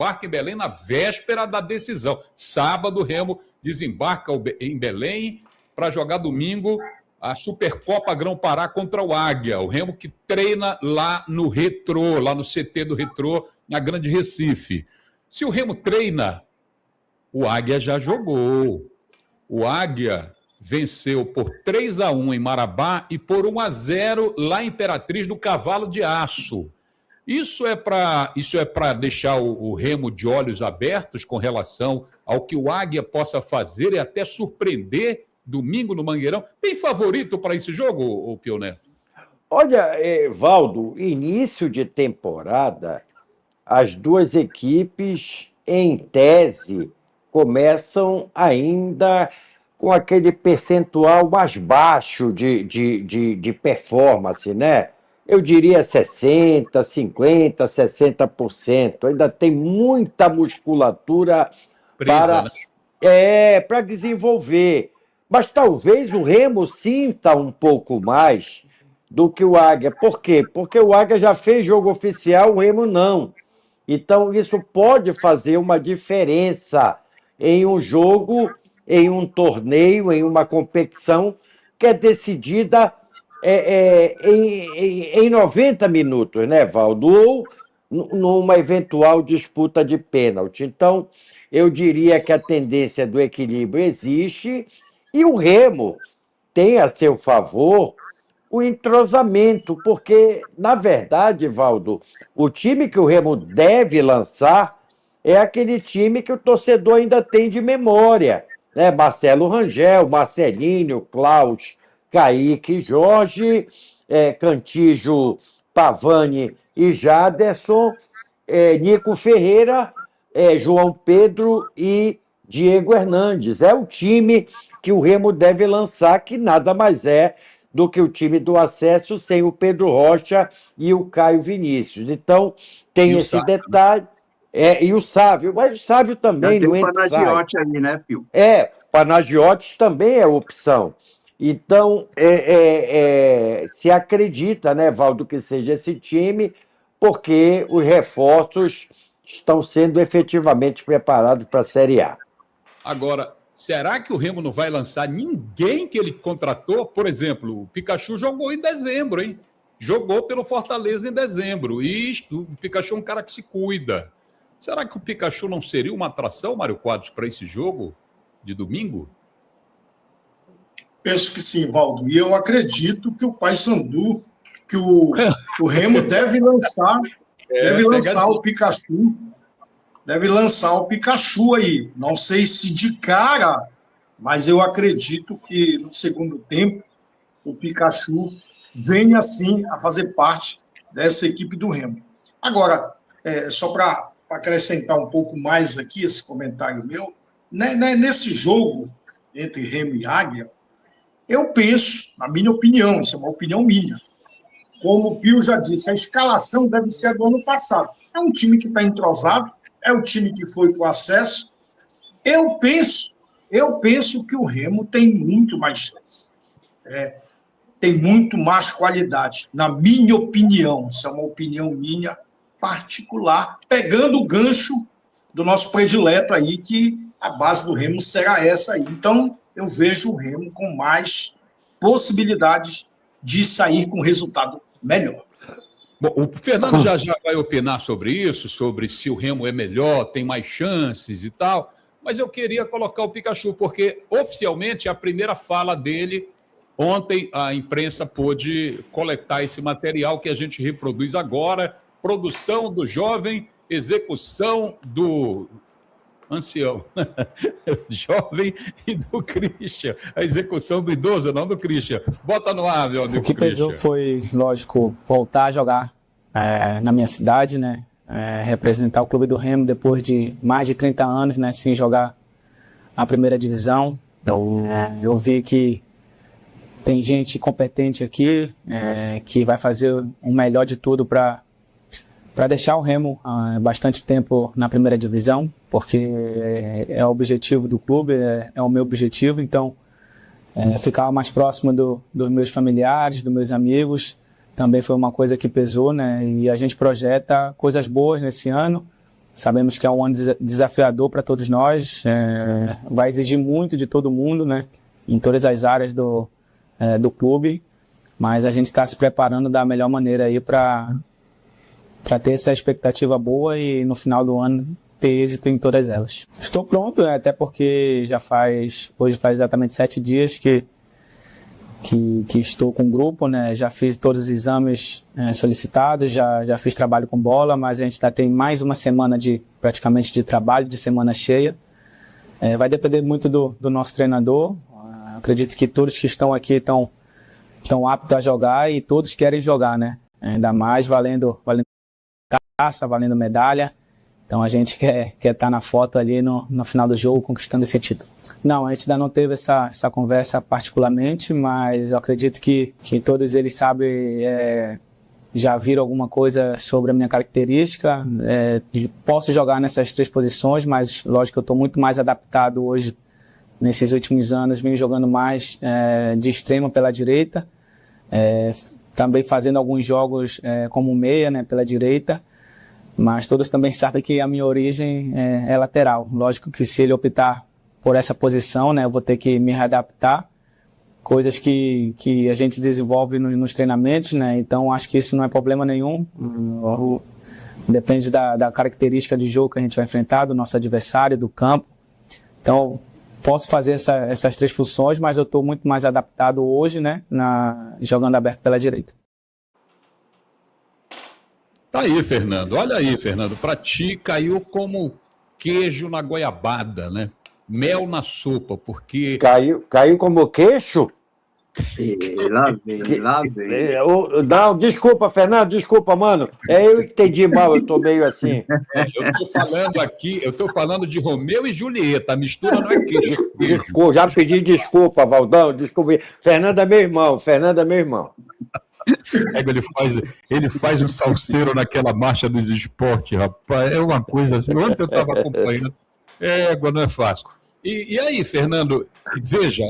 desembarca em Belém na véspera da decisão. Sábado, o Remo desembarca em Belém para jogar domingo a Supercopa Grão-Pará contra o Águia. O Remo que treina lá no Retrô, lá no CT do Retrô, na Grande Recife. Se o Remo treina, o Águia já jogou. O Águia venceu por 3-1 em Marabá e por 1-0 lá em Imperatriz do Cavalo de Aço. Isso é para deixar o Remo de olhos abertos com relação ao que o Águia possa fazer e até surpreender domingo no Mangueirão. Tem favorito para esse jogo, o Pio Neto? Olha, Valdo, início de temporada, as duas equipes, em tese, começam ainda com aquele percentual mais baixo de performance, né? Eu diria 60%, 50%, 60%. Ainda tem muita musculatura Presa, para desenvolver. Mas talvez o Remo sinta um pouco mais do que o Águia. Por quê? Porque o Águia já fez jogo oficial, o Remo não. Então, isso pode fazer uma diferença em um jogo, em um torneio, em uma competição que é decidida em 90 minutos, né, Valdo? Ou numa eventual disputa de pênalti. Então, eu diria que a tendência do equilíbrio existe e o Remo tem a seu favor o entrosamento, porque, na verdade, Valdo, o time que o Remo deve lançar é aquele time que o torcedor ainda tem de memória, né? Marcelo Rangel, Marcelinho, Klaus, Kaique, Jorge, Cantígio, Pavani e Jaderson, Nico Ferreira, João Pedro e Diego Hernandes. É o time que o Remo deve lançar, que nada mais é do que o time do acesso sem o Pedro Rocha e o Caio Vinícius. Então, tem esse Sávio, detalhe. E o Sávio, mas o Sávio também não entra. Tem o Panagiotti aí, né, Pio? Panagiotti também é opção. Então, se acredita, né, Valdo, que seja esse time, porque os reforços estão sendo efetivamente preparados para a Série A. Agora, será que o Remo não vai lançar ninguém que ele contratou? Por exemplo, o Pikachu jogou em dezembro, hein? Jogou pelo Fortaleza em dezembro. E o Pikachu é um cara que se cuida. Será que o Pikachu não seria uma atração, Mário Quadros, para esse jogo de domingo? Penso que sim, Valdo. E eu acredito que o Paysandu, que o Remo deve lançar, o Pikachu. Deve lançar o Pikachu aí. Não sei se de cara, mas eu acredito que no segundo tempo o Pikachu venha, assim, a fazer parte dessa equipe do Remo. Agora, só para acrescentar um pouco mais aqui esse comentário meu, nesse jogo entre Remo e Águia, eu penso, na minha opinião, isso é uma opinião minha, como o Pio já disse, a escalação deve ser a do ano passado. É um time que está entrosado, é o time que foi para o acesso. Eu penso que o Remo tem muito mais chance. Tem muito mais qualidade, na minha opinião. Isso é uma opinião minha particular, pegando o gancho do nosso predileto aí, que a base do Remo será essa aí. Então, eu vejo o Remo com mais possibilidades de sair com resultado melhor. Bom, o Fernando já vai opinar sobre isso, sobre se o Remo é melhor, tem mais chances e tal, mas eu queria colocar o Pikachu, porque oficialmente a primeira fala dele, ontem a imprensa pôde coletar esse material que a gente reproduz agora, produção do jovem, execução do ancião, jovem e do Christian, a execução do idoso, não do Christian. Bota no ar, meu amigo. O que pesou foi, lógico, voltar a jogar na minha cidade, né? Representar o Clube do Remo depois de mais de 30 anos, né? Sem jogar a primeira divisão. Eu vi que tem gente competente aqui, que vai fazer o melhor de tudo para deixar o Remo bastante tempo na primeira divisão, porque é o objetivo do clube, é o meu objetivo. Então, ficar mais próximo dos meus familiares, dos meus amigos, também foi uma coisa que pesou, né? E a gente projeta coisas boas nesse ano, Sabemos que é um ano desafiador para todos nós, vai exigir muito de todo mundo, né, em todas as áreas do clube, mas a gente está se preparando da melhor maneira aí para ter essa expectativa boa e no final do ano ter êxito em todas elas. Estou pronto, até porque hoje faz exatamente 7 dias que estou com o grupo, né? Já fiz todos os exames solicitados, já fiz trabalho com bola, mas a gente tem mais uma semana praticamente de trabalho, de semana cheia. Vai depender muito do nosso treinador. Acredito que todos que estão aqui estão aptos a jogar e todos querem jogar, né? Ainda mais valendo taça, valendo medalha. Então a gente quer estar na foto ali no final do jogo, conquistando esse título. Não, a gente ainda não teve essa conversa particularmente, mas eu acredito que todos eles sabem, já viram alguma coisa sobre a minha característica. Posso jogar nessas 3 posições, mas lógico que eu estou muito mais adaptado hoje. Nesses últimos anos, venho jogando mais de extremo pela direita, também fazendo alguns jogos como meia, né, pela direita. Mas todos também sabem que a minha origem é lateral. Lógico que se ele optar por essa posição, né, eu vou ter que me readaptar, coisas que a gente desenvolve nos treinamentos, né, então acho que isso não é problema nenhum. Depende da característica de jogo que a gente vai enfrentar, do nosso adversário, do campo. Então, posso fazer essas 3 funções, mas eu estou muito mais adaptado hoje, né, jogando aberto pela direita. Tá aí, Fernando. Olha aí, Fernando. Para ti caiu como queijo na goiabada, né? Mel na sopa, porque... Caiu como queixo? Lá vem. Não, desculpa, Fernando, desculpa, mano. Eu que entendi mal, eu tô meio assim. Eu tô falando de Romeu e Julieta. A mistura não é queijo. Desculpa, já pedi desculpa, Valdão, desculpa. Fernando é meu irmão. Ele faz um salseiro naquela marcha dos esportes, rapaz. É uma coisa assim. Ontem eu estava acompanhando. Não é fácil. E aí, Fernando, veja,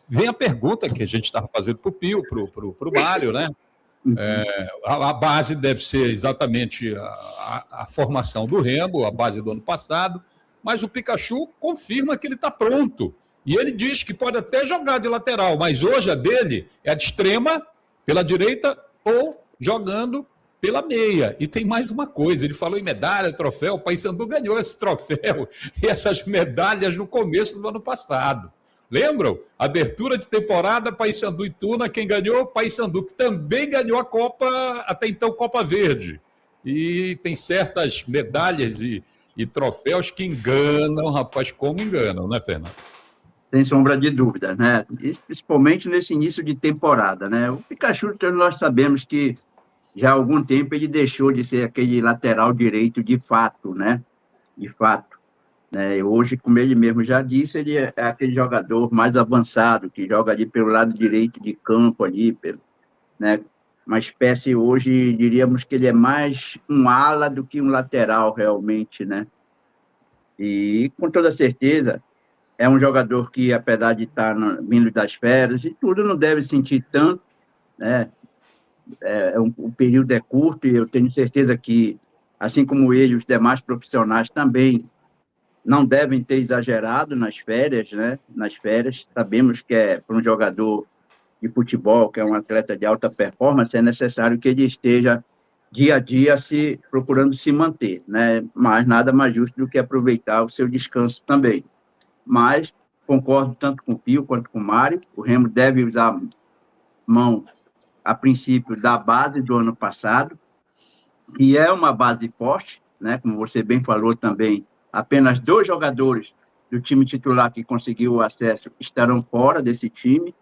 vem a pergunta que a gente estava fazendo para o Pio, para o Mário, né? A base deve ser exatamente a formação do Remo, a base do ano passado, mas o Pikachu confirma que ele está pronto. E ele diz que pode até jogar de lateral, mas hoje a dele é a de extrema, pela direita ou jogando pela meia. E tem mais uma coisa, ele falou em medalha, troféu, o Paysandu ganhou esse troféu e essas medalhas no começo do ano passado. Lembram? Abertura de temporada, Paysandu e Tuna, quem ganhou? Paysandu, que também ganhou a Copa, até então Copa Verde. E tem certas medalhas e troféus que enganam, rapaz, como enganam, né, Fernando? Sem sombra de dúvida, né? E principalmente nesse início de temporada, né? O Pikachu, nós sabemos que já há algum tempo ele deixou de ser aquele lateral direito de fato, né? De fato. Hoje, como ele mesmo já disse, ele é aquele jogador mais avançado, que joga ali pelo lado direito de campo, ali, né? Uma espécie, hoje, diríamos que ele é mais um ala do que um lateral, realmente, né? E, com toda certeza, é um jogador que, apesar de estar vindo das férias e tudo, não deve sentir tanto, né? O período é curto e eu tenho certeza que, assim como ele, os demais profissionais também não devem ter exagerado nas férias, né? Nas férias, sabemos que para um jogador de futebol, que é um atleta de alta performance, é necessário que ele esteja dia a dia procurando se manter, né? Mas nada mais justo do que aproveitar o seu descanso também. Mas concordo tanto com o Pio quanto com o Mário, o Remo deve usar mão, a princípio, da base do ano passado, que é uma base forte, né? Como você bem falou também, apenas 2 jogadores do time titular que conseguiu o acesso estarão fora desse time,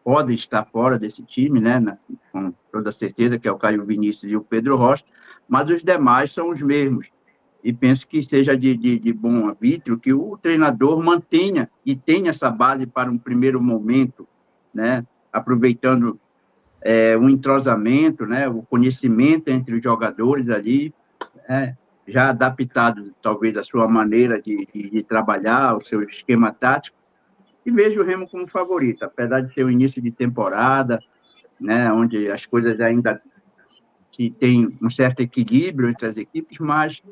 podem estar fora desse time, né? Com toda certeza, que é o Caio Vinícius e o Pedro Rocha, mas os demais são os mesmos. E penso que seja de bom arbítrio que o treinador mantenha e tenha essa base para um primeiro momento, né? Aproveitando o entrosamento, né? O conhecimento entre os jogadores ali, já adaptados, talvez, à sua maneira de trabalhar, o seu esquema tático, e vejo o Remo como favorito, apesar de ser o início de temporada, né? Onde as coisas ainda que tem um certo equilíbrio entre as equipes, mas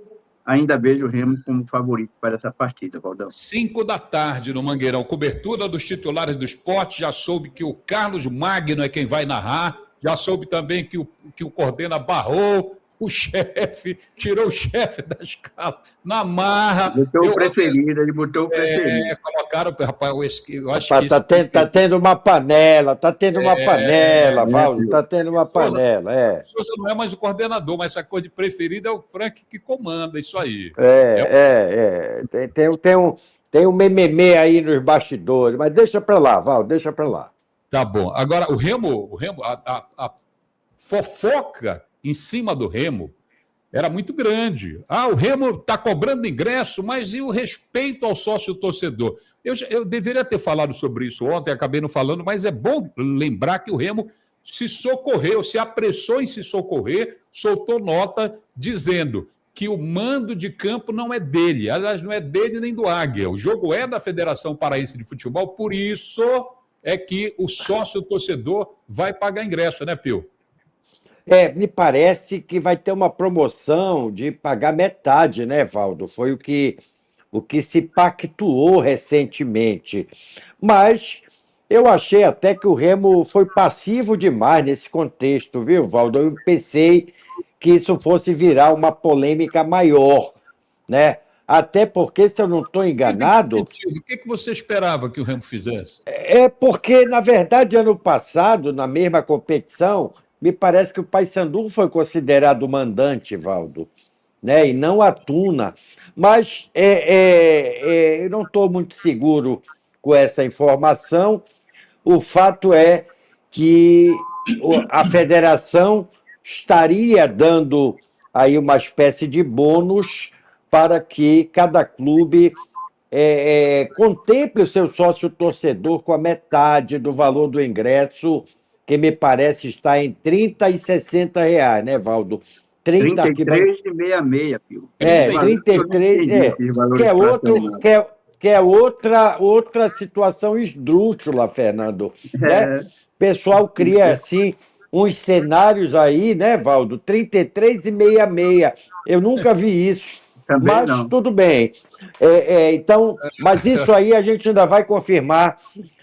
ainda vejo o Remo como favorito para essa partida, Valdão. 5 da tarde no Mangueirão. Cobertura dos titulares do esporte. Já soube que o Carlos Magno é quem vai narrar. Já soube também que o Cordena barrou o chefe, tirou o chefe da escala na marra. Botou o preferido, ele botou o preferido. Colocaram, rapaz, eu acho Rapaz, que tá tendo uma panela, Valdo, tá tendo uma panela, Souza não é mais o coordenador, mas essa coisa de preferido é o Frank que comanda isso aí. Tem um mememê aí nos bastidores, mas deixa pra lá, Valdo, deixa pra lá. Tá bom. Agora, o Remo, a fofoca em cima do Remo era muito grande. O Remo está cobrando ingresso, mas e o respeito ao sócio-torcedor? Eu deveria ter falado sobre isso ontem, acabei não falando, mas é bom lembrar que o Remo se socorreu, se apressou em se socorrer, soltou nota dizendo que o mando de campo não é dele. Aliás, não é dele nem do Águia. O jogo é da Federação Paraense de Futebol, por isso é que o sócio-torcedor vai pagar ingresso, né, Pio? Me parece que vai ter uma promoção de pagar metade, né, Valdo? Foi o que se pactuou recentemente. Mas eu achei até que o Remo foi passivo demais nesse contexto, viu, Valdo? Eu pensei que isso fosse virar uma polêmica maior, né? Até porque, se eu não estou enganado... O que você esperava que o Remo fizesse? É porque, na verdade, ano passado, na mesma competição, me parece que o Paysandu foi considerado mandante, Valdo, né? E não a Tuna. Mas eu não estou muito seguro com essa informação. O fato é que a federação estaria dando aí uma espécie de bônus para que cada clube contemple o seu sócio-torcedor com a metade do valor do ingresso, que me parece estar em R$30 e R$60, né, Valdo? 33,66, Pio. 33, que é outra situação esdrúxula, Fernando. Né? O pessoal cria, assim, uns cenários aí, né, Valdo? 33,66. Eu nunca vi isso. Também mas não. Tudo bem. Então, mas isso aí a gente ainda vai confirmar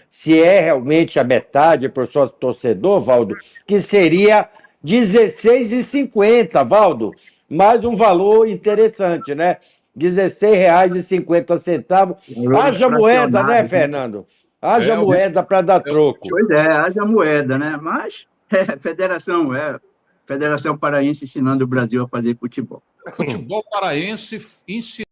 se é realmente a metade para o sócio torcedor, Valdo, que seria R$16,50, Valdo. Mais um valor interessante, né? R$16,50. Haja moeda, né, Fernando? Haja moeda para dar troco. Pois é, haja moeda, né? Mas Federação Paraense ensinando o Brasil a fazer futebol. Futebol paraense ensinando